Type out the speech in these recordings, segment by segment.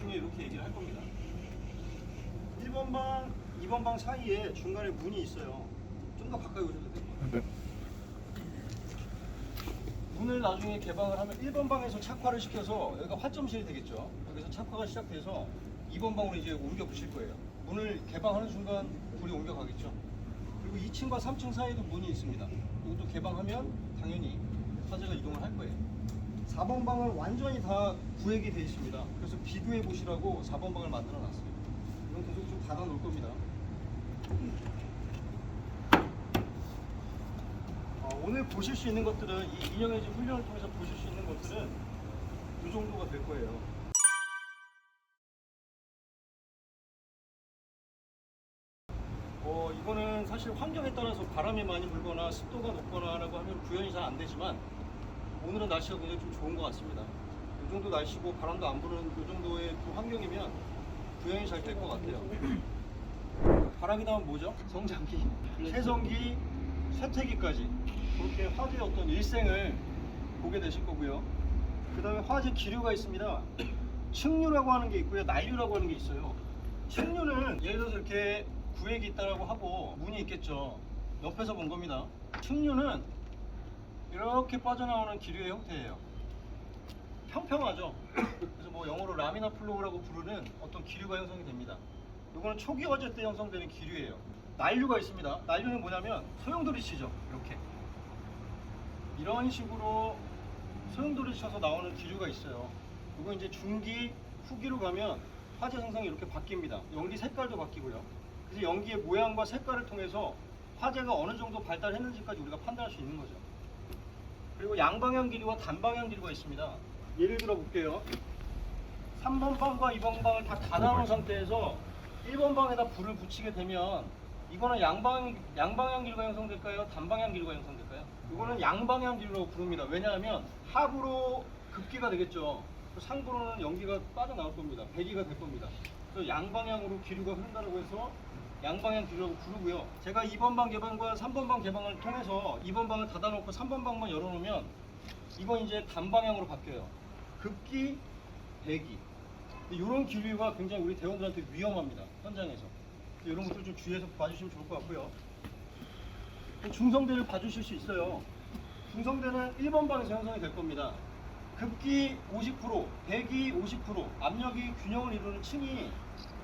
나중에 이렇게 얘기를 할 겁니다. 1번 방, 2번 방 사이에 중간에 문이 있어요. 좀 더 가까이 오셔도 돼요. 네. 문을 나중에 개방을 하면 1번 방에서 착화를 시켜서 여기가 화점실이 되겠죠. 여기서 착화가 시작돼서 2번 방으로 이제 옮겨 붙일 거예요. 문을 개방하는 순간 불이 옮겨가겠죠. 그리고 2층과 3층 사이에도 문이 있습니다. 이것도 개방하면 당연히 화재가 이동을 할 거예요. 4번 방은 완전히 다 구획이 되어 있습니다. 그래서 비교해 보시라고 4번 방을 만들어 놨어요. 이건 계속 좀 닫아 놓을 겁니다. 오늘 보실 수 있는 것들은 이 인형의 훈련을 통해서 보실 수 있는 것들은 이 정도가 될 거예요. 이거는 사실 환경에 따라서 바람이 많이 불거나 습도가 높거나 라고 하면 구현이 잘 안 되지만 오늘은 날씨가 굉장히 좀 좋은 것 같습니다. 이 정도 날씨고 바람도 안 부는 이 정도의 그 환경이면 구현이 잘 될 것 같아요. 바람이 나면 뭐죠? 성장기, 세성기, 쇠퇴기까지 그렇게 화재의 어떤 일생을 보게 되실 거고요. 그 다음에 화재 기류가 있습니다. 층류라고 하는 게 있고요, 난류라고 하는 게 있어요. 층류는 예를 들어서 이렇게 구획이 있다라고 하고 문이 있겠죠. 옆에서 본 겁니다. 층류는 이렇게 빠져나오는 기류의 형태예요. 평평하죠. 그래서 뭐 영어로 라미나 플로우라고 부르는 어떤 기류가 형성이 됩니다. 이거는 초기 화재 때 형성되는 기류예요. 난류가 있습니다. 난류는 뭐냐면 소용돌이 치죠. 이렇게 이런 식으로 소용돌이 쳐서 나오는 기류가 있어요. 이거 이제 중기, 후기로 가면 화재 성상이 이렇게 바뀝니다. 연기 색깔도 바뀌고요. 그래서 연기의 모양과 색깔을 통해서 화재가 어느 정도 발달했는지까지 우리가 판단할 수 있는 거죠. 그리고 양방향 기류와 단방향 기류가 있습니다. 예를 들어 볼게요. 3번 방과 2번 방을 다 닫아놓은 상태에서 1번 방에다 불을 붙이게 되면 이거는 양방향 기류가 형성될까요? 단방향 기류가 형성될까요? 이거는 양방향 기류라고 부릅니다. 왜냐하면 하부로 급기가 되겠죠. 상부로는 연기가 빠져나올 겁니다. 배기가 될 겁니다. 그래서 양방향으로 기류가 흐른다고 해서 양방향 기류라고 부르고요. 제가 2번 방 개방과 3번 방 개방을 통해서 2번 방을 닫아놓고 3번 방만 열어놓으면 이건 이제 단방향으로 바뀌어요. 급기, 배기. 이런 기류가 굉장히 우리 대원들한테 위험합니다. 현장에서. 이런 것들 좀 주의해서 봐주시면 좋을 것 같고요. 중성대를 봐주실 수 있어요. 중성대는 1번 방에서 형성이 될 겁니다. 급기 50%, 배기 50%, 압력이 균형을 이루는 층이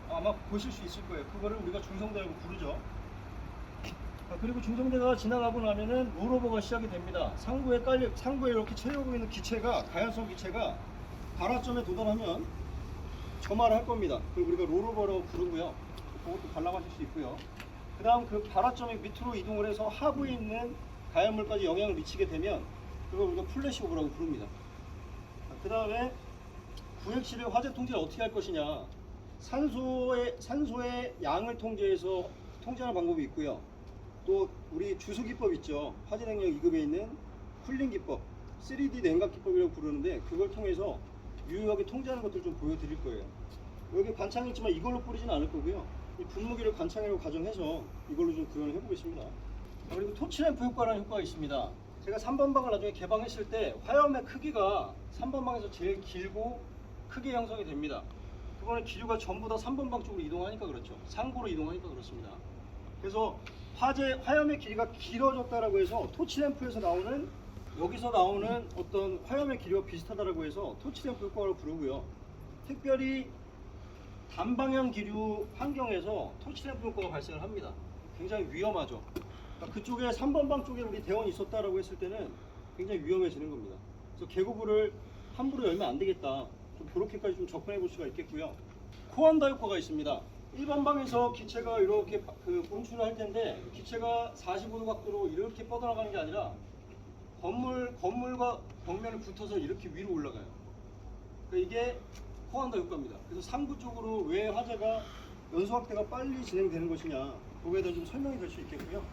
아마 보실 수 있을 거예요. 그거를 우리가 중성대라고 부르죠. 그리고 중성대가 지나가고 나면은 롤오버가 시작이 됩니다. 상부에 이렇게 채우고 있는 기체가, 가연성 기체가 발화점에 도달하면 점화를 할 겁니다. 그걸 우리가 롤오버라고 부르고요. 그것도 관람하실 수 있고요. 그 다음 그 발화점이 밑으로 이동을 해서 하부에 있는 가연물까지 영향을 미치게 되면 그걸 우리가 플래시 오버라고 부릅니다. 그 다음에 구획실의 화재 통제를 어떻게 할 것이냐. 산소의 양을 통제하는 방법이 있고요. 또 우리 주수 기법 있죠. 화재 능력 2급에 있는 쿨링 기법, 3D 냉각 기법이라고 부르는데 그걸 통해서 유효하게 통제하는 것들을 좀 보여드릴 거예요. 여기 관창이 있지만 이걸로 뿌리지는 않을 거고요. 이 분무기를 관창이라고 가정해서 이걸로 좀 구현을 해보겠습니다. 그리고 토치램프 효과라는 효과가 있습니다. 제가 3번 방을 나중에 개방했을 때 화염의 크기가 3번 방에서 제일 길고 크게 형성이 됩니다. 그거는 기류가 전부 다 3번 방 쪽으로 이동하니까 그렇죠. 상부로 이동하니까 그렇습니다. 그래서 화염의 길이가 길어졌다라고 해서 토치램프에서 나오는 여기서 나오는 어떤 화염의 길이와 비슷하다라고 해서 토치램프 효과를 부르고요. 특별히 단방향 기류 환경에서 토치램프 효과가 발생을 합니다. 굉장히 위험하죠. 그러니까 그쪽에 3번 방 쪽에 우리 대원이 있었다라고 했을 때는 굉장히 위험해지는 겁니다. 그래서 개구부를 함부로 열면 안 되겠다. 좀 그렇게까지 좀 접근해 볼 수가 있겠고요. 코안다 효과가 있습니다. 1번 방에서 기체가 이렇게 분출을 할 텐데 기체가 45도 각도로 이렇게 뻗어나가는 게 아니라 건물과 벽면을 붙어서 이렇게 위로 올라가요. 그러니까 이게 코안다 효과입니다. 그래서 상부 쪽으로 왜 화재가 연소 확대가 빨리 진행되는 것이냐 그거에 대한 좀 설명이 될 수 있겠고요.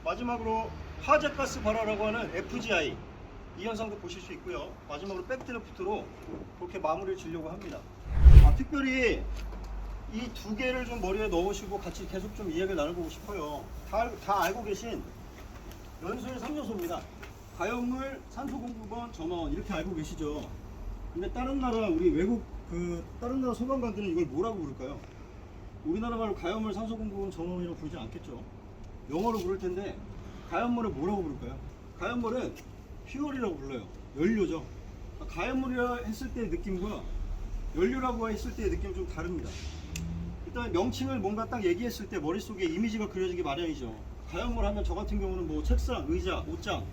마지막으로 화재가스 발화라고 하는 FGI 이 현상도 보실 수 있고요. 마지막으로 백드래프트로 그렇게 마무리를 지려고 합니다. 특별히 이 두 개를 좀 머리에 넣으시고 같이 계속 좀 이야기를 나눠보고 싶어요. 다 알고 계신 연소의 3요소입니다. 가연물, 산소 공급원, 점화원 이렇게 알고 계시죠. 근데 다른 나라 우리 외국 다른 나라 소방관들은 이걸 뭐라고 부를까요? 우리나라 말로 가연물 산소 공급은 점원이라고 부르지 않겠죠. 영어로 부를 텐데 가연물을 뭐라고 부를까요? 가연물은 퓨얼이라고 불러요. 연료죠. 가연물이라 했을 때의 느낌과 연료라고 했을 때의 느낌은 좀 다릅니다. 일단 명칭을 뭔가 딱 얘기했을 때 머릿속에 이미지가 그려지기 마련이죠. 가연물 하면 저 같은 경우는 뭐 책상, 의자, 옷장,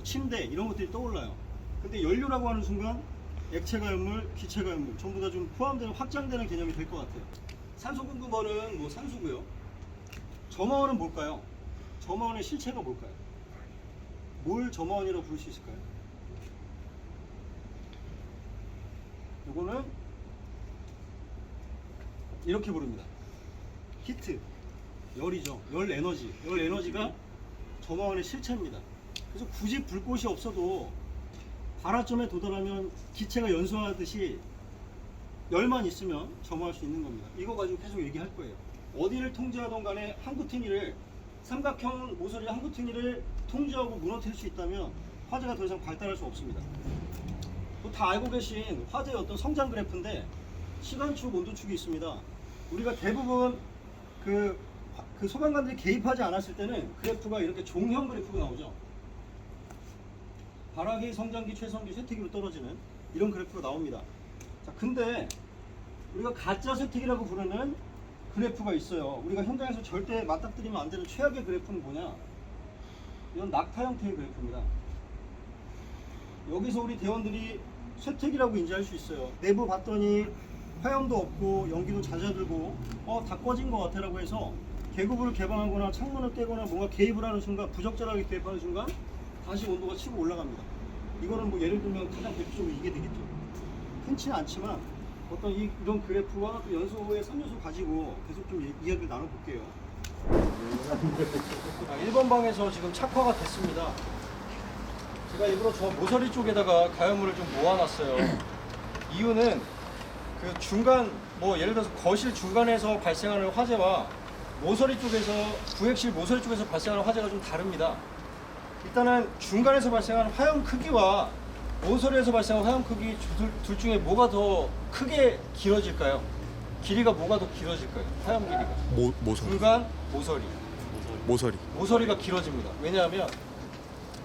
침대 이런 것들이 떠올라요. 근데 연료라고 하는 순간 액체 가연물, 기체 가연물 전부 다 좀 포함되는 확장되는 개념이 될 것 같아요. 산소 공급원은 뭐 산소고요. 점화원은 뭘까요? 점화원의 실체가 뭘까요? 뭘 점화원이라고 부를 수 있을까요? 이거는 이렇게 부릅니다. 히트, 열이죠. 열 에너지. 열 에너지가 점화원의 실체입니다. 그래서 굳이 불꽃이 없어도 발화점에 도달하면 기체가 연소하듯이 열만 있으면 점화할 수 있는 겁니다. 이거 가지고 계속 얘기할 거예요. 어디를 통제하던 간에 한구탱이를 삼각형 모서리 한구탱이를 통제하고 무너뜨릴 수 있다면 화재가 더 이상 발달할 수 없습니다. 또 다 알고 계신 화재의 어떤 성장 그래프인데 시간축, 온도축이 있습니다. 우리가 대부분 그 소방관들이 개입하지 않았을 때는 그래프가 이렇게 종형 그래프가 나오죠. 발화기, 성장기, 최성기, 쇠퇴기로 떨어지는 이런 그래프가 나옵니다. 자, 근데 우리가 가짜 쇠퇴기라고 부르는 그래프가 있어요. 우리가 현장에서 절대 맞닥뜨리면 안 되는 최악의 그래프는 뭐냐? 이건 낙타 형태의 그래프입니다. 여기서 우리 대원들이 쇠퇴기라고 인지할 수 있어요. 내부 봤더니 화염도 없고 연기도 잦아들고 다 꺼진 것 같아 라고 해서 계급을 개방하거나 창문을 깨거나 뭔가 개입을 하는 순간, 부적절하게 개입하는 순간 다시 온도가 치고 올라갑니다. 이거는 뭐 예를 들면 가장 대표적으로 이게 되겠죠. 흔치는 않지만 어떤 이런 그래프와 또 연소의 3요소 가지고 계속 좀 이야기를 나눠볼게요. 1번 방에서 지금 착화가 됐습니다. 제가 일부러 저 모서리 쪽에다가 가연물을 좀 모아놨어요. 이유는 그 중간, 뭐 예를 들어서 거실 중간에서 발생하는 화재와 모서리 쪽에서, 구획실 모서리 쪽에서 발생하는 화재가 좀 다릅니다. 일단은 중간에서 발생하는 화염 크기와 모서리에서 발생하는 화염 크기 둘 중에 뭐가 더 크게 길어질까요? 길이가 뭐가 더 길어질까요? 화염 길이가. 모서리. 중간, 모서리. 모서리가 길어집니다. 왜냐하면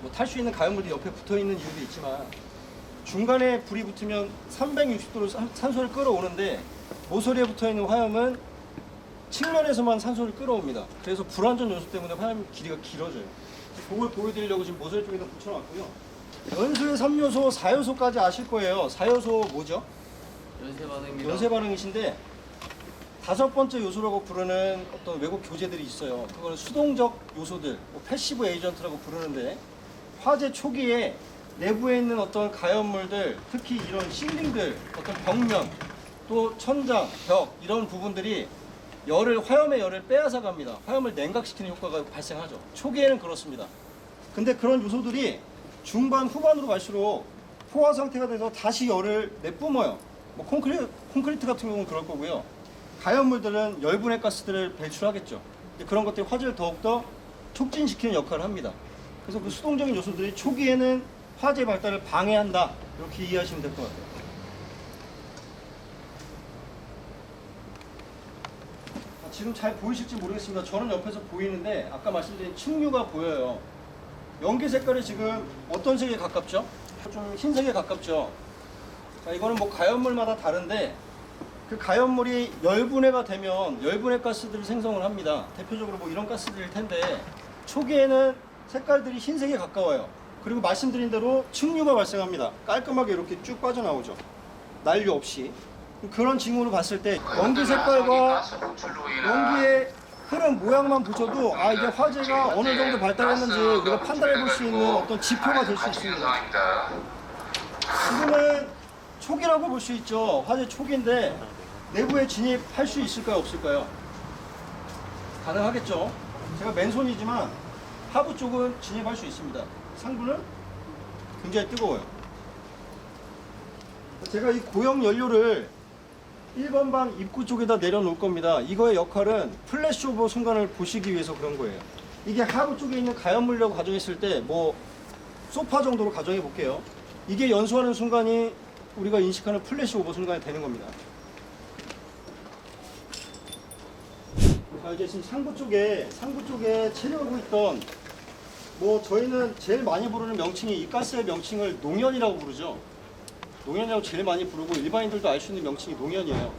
뭐 탈 수 있는 가연물이 옆에 붙어 있는 이유도 있지만 중간에 불이 붙으면 360도로 산소를 끌어오는데 모서리에 붙어 있는 화염은 측면에서만 산소를 끌어옵니다. 그래서 불완전 요소 때문에 화염 길이가 길어져요. 그걸 보여드리려고 지금 모서리 쪽에다 붙여놨고요. 연소의 3요소, 4요소까지 아실 거예요. 4요소 뭐죠? 연쇄 반응입니다. 연쇄 반응이신데 5번째 요소라고 부르는 어떤 외국 교재들이 있어요. 그거는 수동적 요소들, 뭐 패시브 에이전트라고 부르는데 화재 초기에 내부에 있는 어떤 가연물들, 특히 이런 실링들, 어떤 벽면, 또 천장, 벽 이런 부분들이 화염의 열을 빼앗아 갑니다. 화염을 냉각시키는 효과가 발생하죠. 초기에는 그렇습니다. 근데 그런 요소들이 중반, 후반으로 갈수록 포화 상태가 돼서 다시 열을 내뿜어요. 뭐 콘크리트 같은 경우는 그럴 거고요. 가연물들은 열분해 가스들을 배출하겠죠. 그런 것들이 화재를 더욱더 촉진시키는 역할을 합니다. 그래서 그 수동적인 요소들이 초기에는 화재 발달을 방해한다. 이렇게 이해하시면 될 것 같아요. 지금 잘 보이실지 모르겠습니다. 저는 옆에서 보이는데 아까 말씀드린 층류가 보여요. 연기 색깔이 지금 어떤 색에 가깝죠? 좀 흰색에 가깝죠. 자, 이거는 뭐 가연물마다 다른데 그 가연물이 열분해가 되면 열분해 가스들을 생성을 합니다. 대표적으로 뭐 이런 가스들일 텐데 초기에는 색깔들이 흰색에 가까워요. 그리고 말씀드린 대로 층류가 발생합니다. 깔끔하게 이렇게 쭉 빠져나오죠. 난류 없이. 그런 징후로 봤을 때 연기 색깔과 연기의 흐름 모양만 보셔도 아 이게 화재가 어느 정도 발달했는지 우리가 판단해 볼 수 있는 어떤 지표가 될 수 있습니다. 지금은 초기라고 볼 수 있죠. 화재 초기인데 내부에 진입할 수 있을까요? 없을까요? 가능하겠죠. 제가 맨손이지만 하부 쪽은 진입할 수 있습니다. 상부는 굉장히 뜨거워요. 제가 이 고형 연료를 1번 방 입구 쪽에다 내려놓을 겁니다. 이거의 역할은 플래시오버 순간을 보시기 위해서 그런 거예요. 이게 하부 쪽에 있는 가연물이라고 가정했을 때 뭐 소파 정도로 가정해 볼게요. 이게 연소하는 순간이 우리가 인식하는 플래시 오버 순간이 되는 겁니다. 자, 이제 지금 상부 쪽에 체류하고 있던, 뭐 저희는 제일 많이 부르는 명칭이, 이 가스의 명칭을 농연이라고 부르죠. 농연이라고 제일 많이 부르고 일반인들도 알 수 있는 명칭이 농연이에요.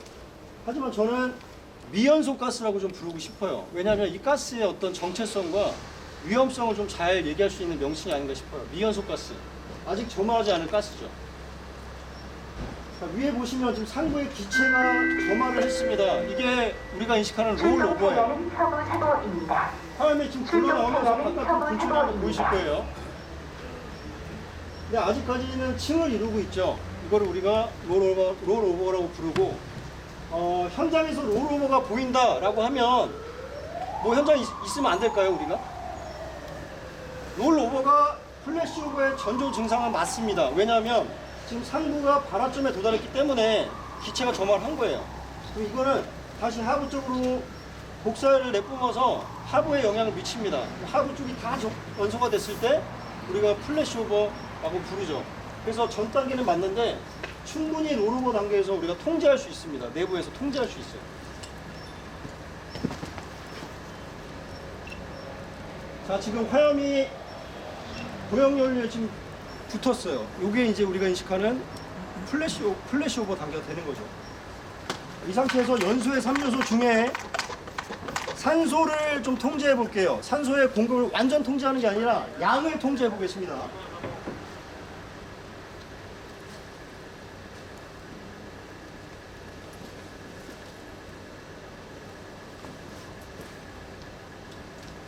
하지만 저는 미연소 가스라고 좀 부르고 싶어요. 왜냐하면 이 가스의 어떤 정체성과 위험성을 좀 잘 얘기할 수 있는 명칭이 아닌가 싶어요. 미연소 가스. 아직 점화하지 않은 가스죠. 자, 위에 보시면 지금 상부의 기체가 점화를 했습니다. 이게 우리가 인식하는 롤오버예요. 화면에 지금 굴러나오면서 바깥으로 분출하는 거 보이실 거예요. 근데 아직까지는 층을 이루고 있죠. 이거를 우리가 롤오버라고 부르고, 현장에서 롤오버가 보인다라고 하면 뭐 현장에 있으면 안 될까요, 우리가? 롤오버가 플래시오버의 전조 증상은 맞습니다. 왜냐하면 지금 상부가 발화점에 도달했기 때문에 기체가 점화를 한 거예요. 그럼 이거는 다시 하부 쪽으로 복사를 내뿜어서 하부에 영향을 미칩니다. 하부 쪽이 다 연소가 됐을 때 우리가 플래시오버라고 부르죠. 그래서 전 단계는 맞는데 충분히 롤오버 단계에서 우리가 통제할 수 있습니다. 내부에서 통제할 수 있어요. 자, 지금 화염이 고형연료에 지금 붙었어요. 이게 이제 우리가 인식하는 플래시오버 단계가 되는 거죠. 이 상태에서 연소의 3요소 중에 산소를 좀 통제해 볼게요. 산소의 공급을 완전 통제하는 게 아니라 양을 통제해 보겠습니다.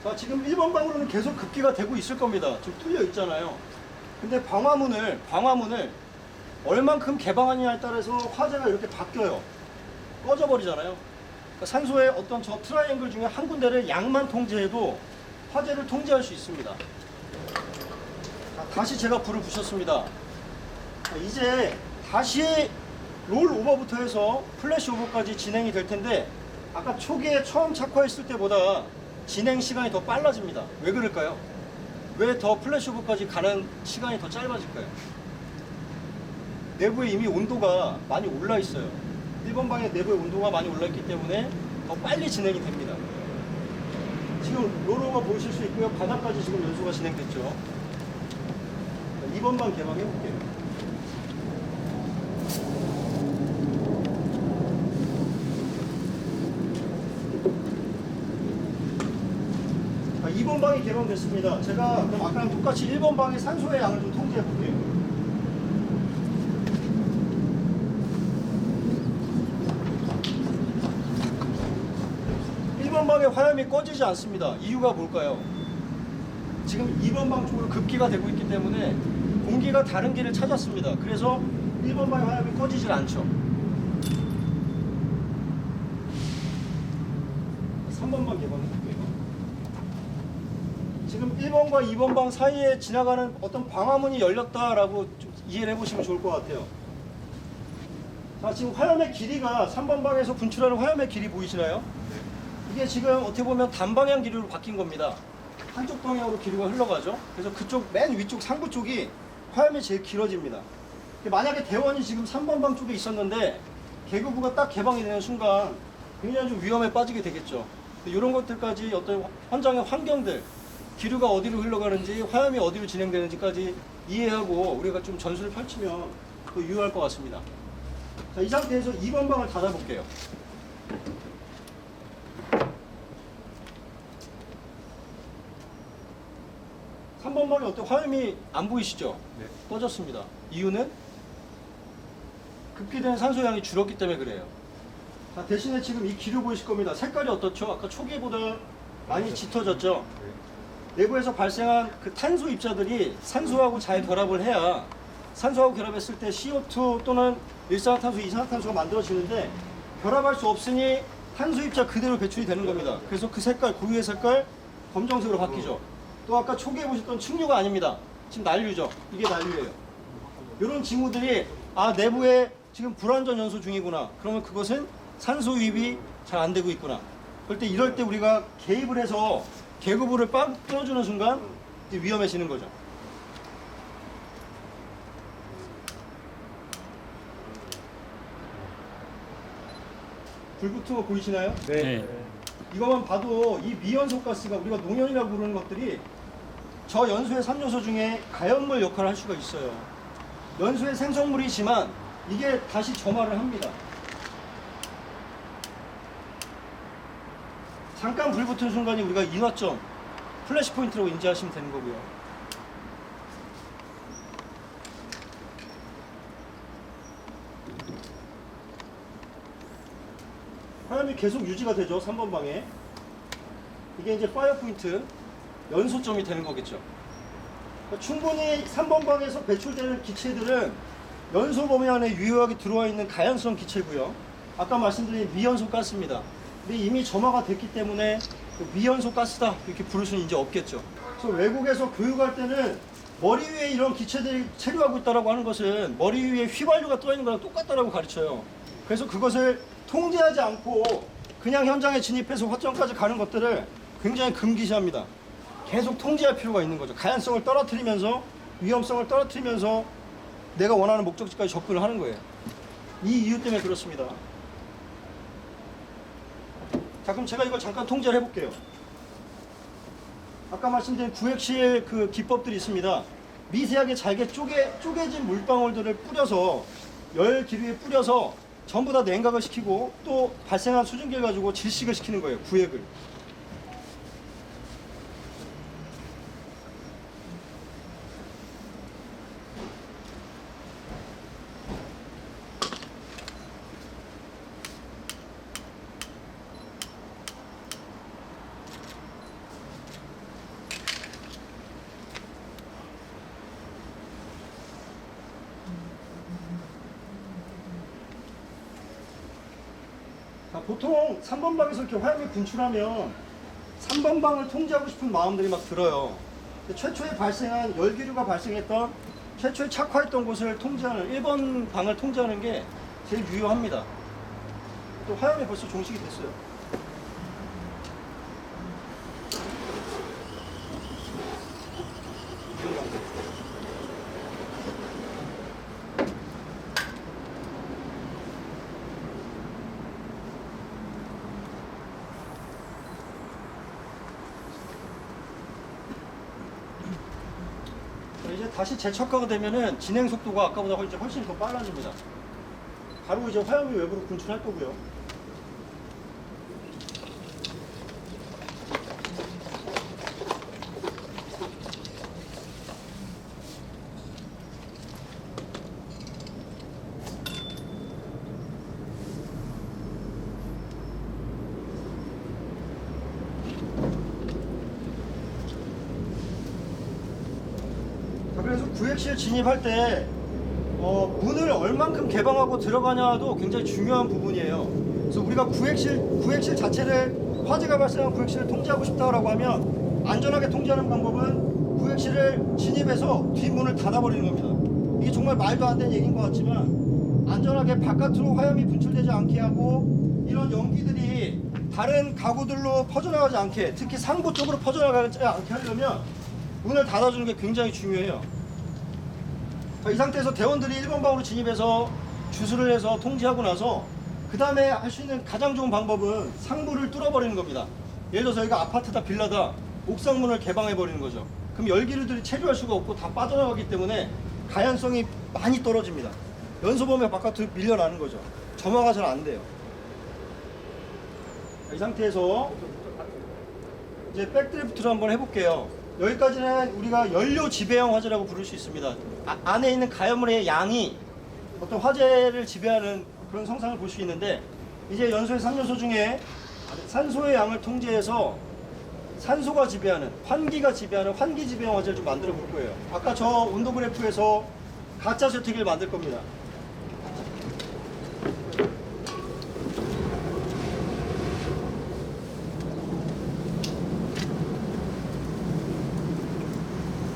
자, 지금 1번 방으로는 계속 급기가 되고 있을 겁니다. 지금 뚫려 있잖아요. 근데 방화문을 얼만큼 개방하느냐에 따라서 화재가 이렇게 바뀌어요. 꺼져버리잖아요. 그러니까 산소의 어떤 저 트라이앵글 중에 한 군데를 양만 통제해도 화재를 통제할 수 있습니다. 자, 다시 제가 불을 붙였습니다. 자, 이제 다시 롤 오버부터 해서 플래시 오버까지 진행이 될 텐데, 아까 초기에 처음 착화했을 때보다 진행 시간이 더 빨라집니다. 왜 그럴까요? 왜 더 플래시 오버까지 가는 시간이 더 짧아질까요? 내부에 이미 온도가 많이 올라 있어요. 1번 방의 내부의 온도가 많이 올라 있기 때문에 더 빨리 진행이 됩니다. 지금 롤오버 보실 수 있고요. 바닥까지 지금 연소가 진행됐죠. 2번 방 개방해 볼게요. 자, 2번 방이 개방됐습니다. 제가 그럼 아까랑 똑같이 1번 방의 산소의 양을 좀 통제해 볼게요. 방의 화염이 꺼지지 않습니다. 이유가 뭘까요? 지금 2번 방 쪽으로 급기가 되고 있기 때문에 공기가 다른 길을 찾았습니다. 그래서 1번 방의 화염이 꺼지질 않죠. 3번 방 개방해 볼게요. 지금 1번과 2번 방 사이에 지나가는 어떤 방화문이 열렸다라고 좀 이해를 해보시면 좋을 것 같아요. 자, 지금 화염의 길이가 3번 방에서 분출하는 화염의 길이 보이시나요? 이게 지금 어떻게 보면 단방향 기류로 바뀐 겁니다. 한쪽 방향으로 기류가 흘러가죠. 그래서 그쪽 맨 위쪽 상부 쪽이 화염이 제일 길어집니다. 만약에 대원이 지금 3번 방 쪽에 있었는데 계급부가 딱 개방이 되는 순간 굉장히 좀 위험에 빠지게 되겠죠. 이런 것들까지 어떤 현장의 환경들, 기류가 어디로 흘러가는지, 화염이 어디로 진행되는지까지 이해하고 우리가 좀 전술을 펼치면 더 유효할 것 같습니다. 자, 이 상태에서 2번 방을 닫아볼게요. 3번 방에 어때? 화염이 안 보이시죠? 네. 꺼졌습니다. 이유는 급기된 산소량이 줄었기 때문에 그래요. 자, 대신에 지금 이 기류 보이실 겁니다. 색깔이 어떻죠? 아까 초기보다 많이 짙어졌죠? 내부에서 발생한 그 탄소 입자들이 산소하고 잘 결합을 해야, 산소하고 결합했을 때 CO2 또는 일산화탄소, 이산화탄소가 만들어지는데 결합할 수 없으니 탄소 입자 그대로 배출이 되는 겁니다. 그래서 그 색깔, 고유의 색깔 검정색으로 바뀌죠. 또 아까 초기에 보셨던 층류가 아닙니다. 지금 난류죠. 이게 난류예요. 이런 징후들이 내부에 지금 불완전 연소 중이구나. 그러면 그것은 산소 유입이 잘 안 되고 있구나. 이럴 때 우리가 개입을 해서 계급부를 빵 뚫어주는 순간 이제 위험해지는 거죠. 불 붙은 거 보이시나요? 네. 이거만 봐도 이 미연소 가스가 우리가 농연이라고 부르는 것들이 저 연소의 3요소 중에 가연물 역할을 할 수가 있어요. 연소의 생성물이지만 이게 다시 점화를 합니다. 잠깐 불 붙은 순간이 우리가 인화점, 플래시 포인트라고 인지하시면 되는 거고요. 화염이 계속 유지가 되죠. 3번 방에. 이게 이제 파이어 포인트, 연소점이 되는 거겠죠. 그러니까 충분히 3번 방에서 배출되는 기체들은 연소 범위 안에 유효하게 들어와 있는 가연성 기체고요. 아까 말씀드린 미연소 가스입니다. 근데 이미 점화가 됐기 때문에 미연소 가스다 이렇게 부를 수는 이제 없겠죠. 그래서 외국에서 교육할 때는 머리 위에 이런 기체들이 체류하고 있다고 하는 것은 머리 위에 휘발유가 떠 있는 거랑 똑같다라고 가르쳐요. 그래서 그것을 통제하지 않고 그냥 현장에 진입해서 확정까지 가는 것들을 굉장히 금기시합니다. 계속 통제할 필요가 있는 거죠. 가연성을 떨어뜨리면서 위험성을 떨어뜨리면서 내가 원하는 목적지까지 접근을 하는 거예요. 이 이유 때문에 그렇습니다. 자, 그럼 제가 이걸 잠깐 통제를 해볼게요. 아까 말씀드린 구획실 그 기법들이 있습니다. 미세하게 잘게 쪼개진 물방울들을 뿌려서 열 기류에 뿌려서 전부 다 냉각을 시키고 또 발생한 수증기를 가지고 질식을 시키는 거예요. 구획을. 보통 3번 방에서 이렇게 화염이 분출하면 3번 방을 통제하고 싶은 마음들이 막 들어요. 근데 최초에 발생한 열기류가 발생했던 최초에 착화했던 곳을 통제하는 1번 방을 통제하는 게 제일 유효합니다. 또 화염이 벌써 종식이 됐어요. 이제 다시 재착화가 되면은 진행 속도가 아까보다 이제 훨씬 더 빨라집니다. 바로 이제 화염이 외부로 분출할 거고요. 그래서 구획실 진입할 때 문을 얼만큼 개방하고 들어가냐도 굉장히 중요한 부분이에요. 그래서 우리가 구획실 자체를 화재가 발생한 구획실을 통제하고 싶다라고 하면 안전하게 통제하는 방법은 구획실을 진입해서 뒷문을 닫아버리는 겁니다. 이게 정말 말도 안 되는 얘기인 것 같지만 안전하게 바깥으로 화염이 분출되지 않게 하고 이런 연기들이 다른 가구들로 퍼져나가지 않게, 특히 상부 쪽으로 퍼져나가지 않게 하려면 문을 닫아주는 게 굉장히 중요해요. 이 상태에서 대원들이 1번 방으로 진입해서 주수를 해서 통제하고 나서 그 다음에 할 수 있는 가장 좋은 방법은 상부를 뚫어버리는 겁니다. 예를 들어서 여기가 아파트다 빌라다 옥상문을 개방해버리는 거죠. 그럼 열기류들이 체류할 수가 없고 다 빠져나가기 때문에 가연성이 많이 떨어집니다. 연소범위 바깥으로 밀려나는 거죠. 점화가 잘 안 돼요. 이 상태에서 이제 백드리프트를 한번 해볼게요. 여기까지는 우리가 연료 지배형 화재라고 부를 수 있습니다. 안에 있는 가연물의 양이 어떤 화재를 지배하는 그런 성상을 볼 수 있는데, 이제 연소의 3요소 중에 산소의 양을 통제해서 산소가 지배하는, 환기가 지배하는 환기 지배형 화재를 좀 만들어 볼 거예요. 아까 저 온도 그래프에서 가짜 쇠퇴기를 만들 겁니다.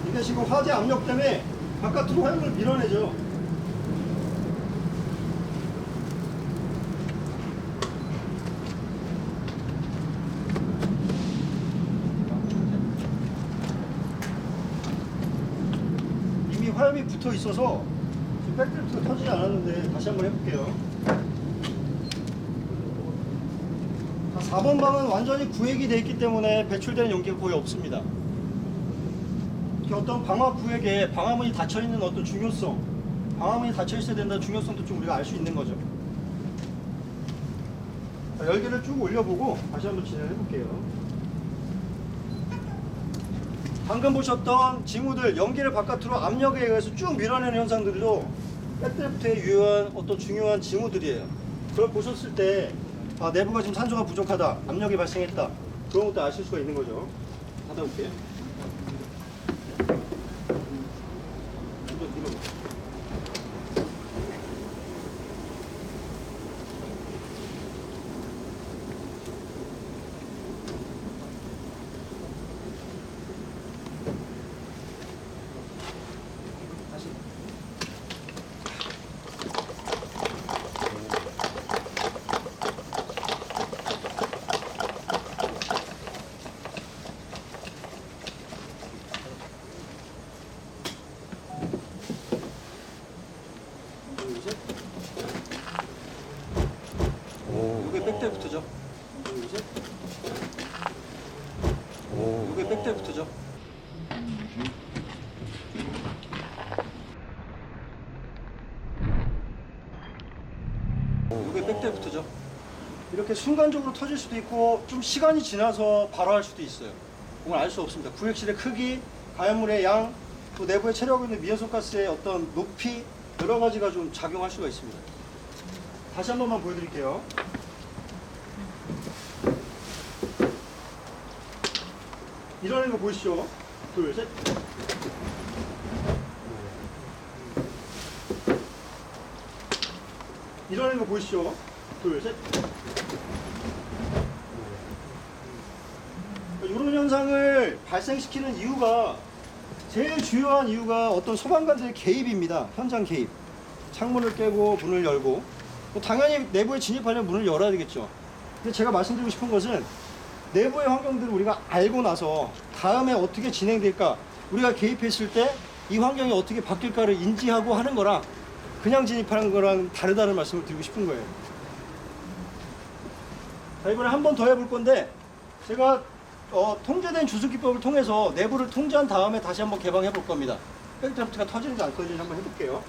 이게 지금 화재 압력 때문에 바깥으로 화염을 밀어내죠. 이미 화염이 붙어 있어서 지금 백드리프트가 터지지 않았는데 다시 한번 해볼게요. 4번 방은 완전히 구획이 되어 있기 때문에 배출되는 연기가 거의 없습니다. 이렇게 어떤 방화 구획에 방화문이 닫혀 있는 어떤 중요성, 방화문이 닫혀 있어야 된다는 중요성도 좀 우리가 알 수 있는 거죠. 자, 열기를 쭉 올려보고 다시 한번 진행해 볼게요. 방금 보셨던 징후들, 연기를 바깥으로 압력에 의해서 쭉 밀어내는 현상들도 백드래프트에 유효한 어떤 중요한 징후들이에요. 그걸 보셨을 때 내부가 지금 산소가 부족하다, 압력이 발생했다, 그런 것도 아실 수가 있는 거죠. 닫아볼게요. 이게 백드래프트죠. 이게 백드래프트죠. 이게 백드래프트죠. 이렇게 순간적으로 터질 수도 있고 좀 시간이 지나서 발화할 수도 있어요. 그건 알 수 없습니다. 구획실의 크기, 가연물의 양, 또 내부에 체류하고 있는 미연소가스의 어떤 높이, 여러 가지가 좀 작용할 수가 있습니다. 다시 한 번만 보여드릴게요. 일어나는 거 보이시죠? 둘, 셋. 일어나는 거 보이시죠? 둘, 셋. 이런 현상을 발생시키는 이유가, 제일 주요한 이유가 어떤 소방관들의 개입입니다. 현장 개입. 창문을 깨고 문을 열고, 당연히 내부에 진입하려면 문을 열어야 되겠죠. 근데 제가 말씀드리고 싶은 것은 내부의 환경들을 우리가 알고 나서 다음에 어떻게 진행될까, 우리가 개입했을 때 이 환경이 어떻게 바뀔까를 인지하고 하는 거랑 그냥 진입하는 거랑 다르다는 말씀을 드리고 싶은 거예요. 자, 이번에 한 번 더 해볼 건데, 제가 통제된 주수기법을 통해서 내부를 통제한 다음에 다시 한번 개방해 볼 겁니다. 백드래프트가 터지는지 안 터지는지 한번 해볼게요.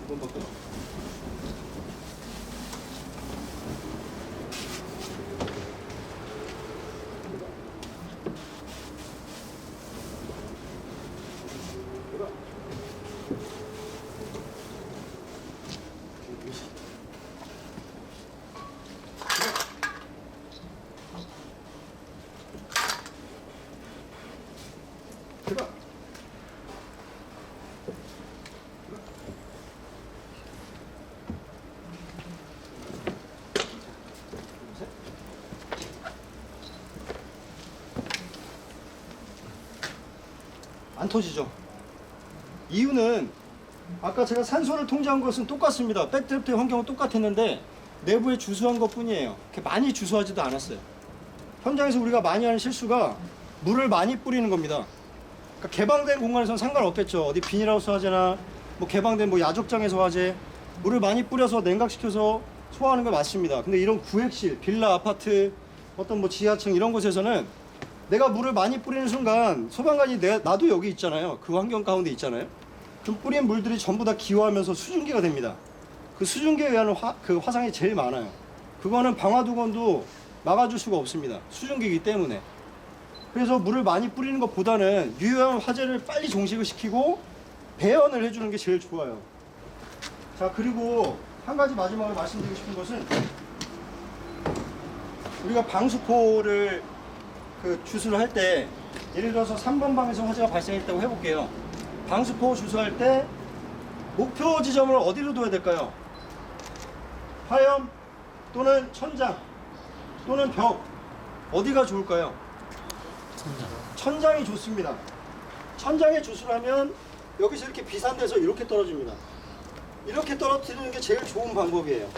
이번 바꿔. 들어가. 안 터지죠. 이유는 아까 제가 산소를 통제한 것은 똑같습니다. 백드래프트의 환경은 똑같았는데 내부에 주수한 것 뿐이에요. 그렇게 많이 주수하지도 않았어요. 현장에서 우리가 많이 하는 실수가 물을 많이 뿌리는 겁니다. 그러니까 개방된 공간에서는 상관없겠죠. 어디 비닐하우스 화재나 뭐 개방된 뭐 야적장에서 화재, 물을 많이 뿌려서 냉각시켜서 소화하는 거 맞습니다. 근데 이런 구획실, 빌라, 아파트, 어떤 뭐 지하층 이런 곳에서는 내가 물을 많이 뿌리는 순간 소방관이 나도 여기 있잖아요. 그 환경 가운데 있잖아요. 그럼 뿌린 물들이 전부 다 기화하면서 수증기가 됩니다. 그 수증기에 의한 그 화상이 제일 많아요. 그거는 방화두건도 막아줄 수가 없습니다. 수증기이기 때문에. 그래서 물을 많이 뿌리는 것보다는 유효한 화재를 빨리 종식을 시키고 배연을 해주는 게 제일 좋아요. 자, 그리고 한 가지 마지막으로 말씀드리고 싶은 것은, 우리가 방수포를 주수를 할 때, 예를 들어서 3번 방에서 화재가 발생했다고 해볼게요. 방수포 주수할 때 목표 지점을 어디로 둬야 될까요? 화염 또는 천장 또는 벽, 어디가 좋을까요? 천장이 좋습니다. 천장에 주수를 하면 여기서 이렇게 비산돼서 이렇게 떨어집니다. 이렇게 떨어뜨리는 게 제일 좋은 방법이에요.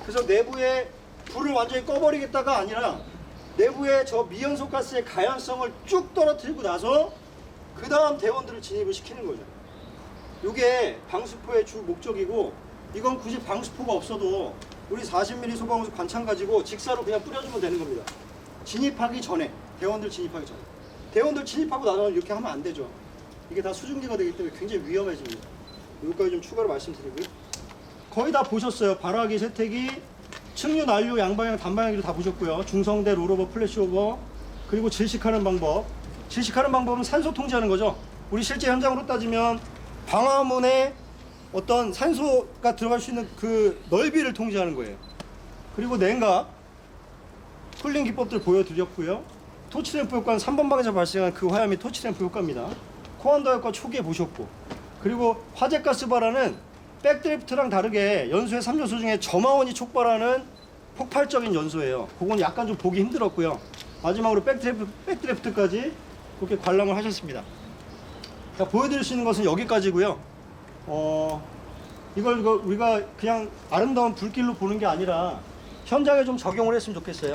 그래서 내부에 불을 완전히 꺼버리겠다가 아니라 내부의 저 미연소 가스의 가연성을 쭉 떨어뜨리고 나서 그 다음 대원들을 진입을 시키는 거죠. 이게 방수포의 주 목적이고, 이건 굳이 방수포가 없어도 우리 40mm 소방호수 관창 가지고 직사로 그냥 뿌려주면 되는 겁니다. 진입하기 전에, 대원들 진입하기 전에. 대원들 진입하고 나서는 이렇게 하면 안 되죠. 이게 다 수증기가 되기 때문에 굉장히 위험해집니다. 여기까지 좀 추가로 말씀드리고요. 거의 다 보셨어요. 발화기, 세태기, 측류, 난류, 양방향, 단방향기를 다 보셨고요. 중성대, 롤오버, 플래시오버, 그리고 질식하는 방법. 질식하는 방법은 산소 통제하는 거죠. 우리 실제 현장으로 따지면 방화문에 어떤 산소가 들어갈 수 있는 그 넓이를 통제하는 거예요. 그리고 냉각, 쿨링 기법들 보여드렸고요. 토치램프 효과는 3번 방에서 발생한 그 화염이 토치램프 효과입니다. 코안더 효과 초기에 보셨고, 그리고 화재가스 발화는 백드래프트랑 다르게 연소의 3요소 중에 점화원이 촉발하는 폭발적인 연소예요. 그건 약간 좀 보기 힘들었고요. 마지막으로 백드래프트까지 그렇게 관람을 하셨습니다. 자, 보여드릴 수 있는 것은 여기까지고요. 이걸 우리가 그냥 아름다운 불길로 보는 게 아니라 현장에 좀 적용을 했으면 좋겠어요.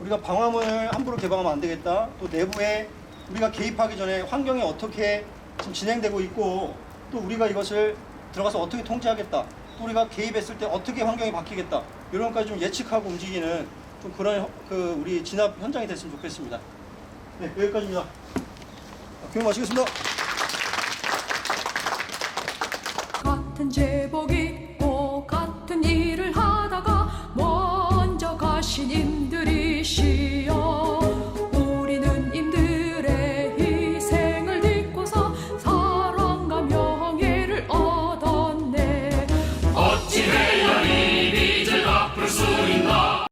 우리가 방화문을 함부로 개방하면 안 되겠다. 또 내부에 우리가 개입하기 전에 환경이 어떻게 지금 진행되고 있고, 또 우리가 이것을 들어가서 어떻게 통제하겠다. 또 우리가 개입했을 때 어떻게 환경이 바뀌겠다. 이런 것까지 좀 예측하고 움직이는 좀 그런 우리 진압 현장이 됐으면 좋겠습니다. 네, 여기까지입니다. 교육 마치겠습니다. 같은 제복 입고 같은 일을 하다가 먼저 가신 인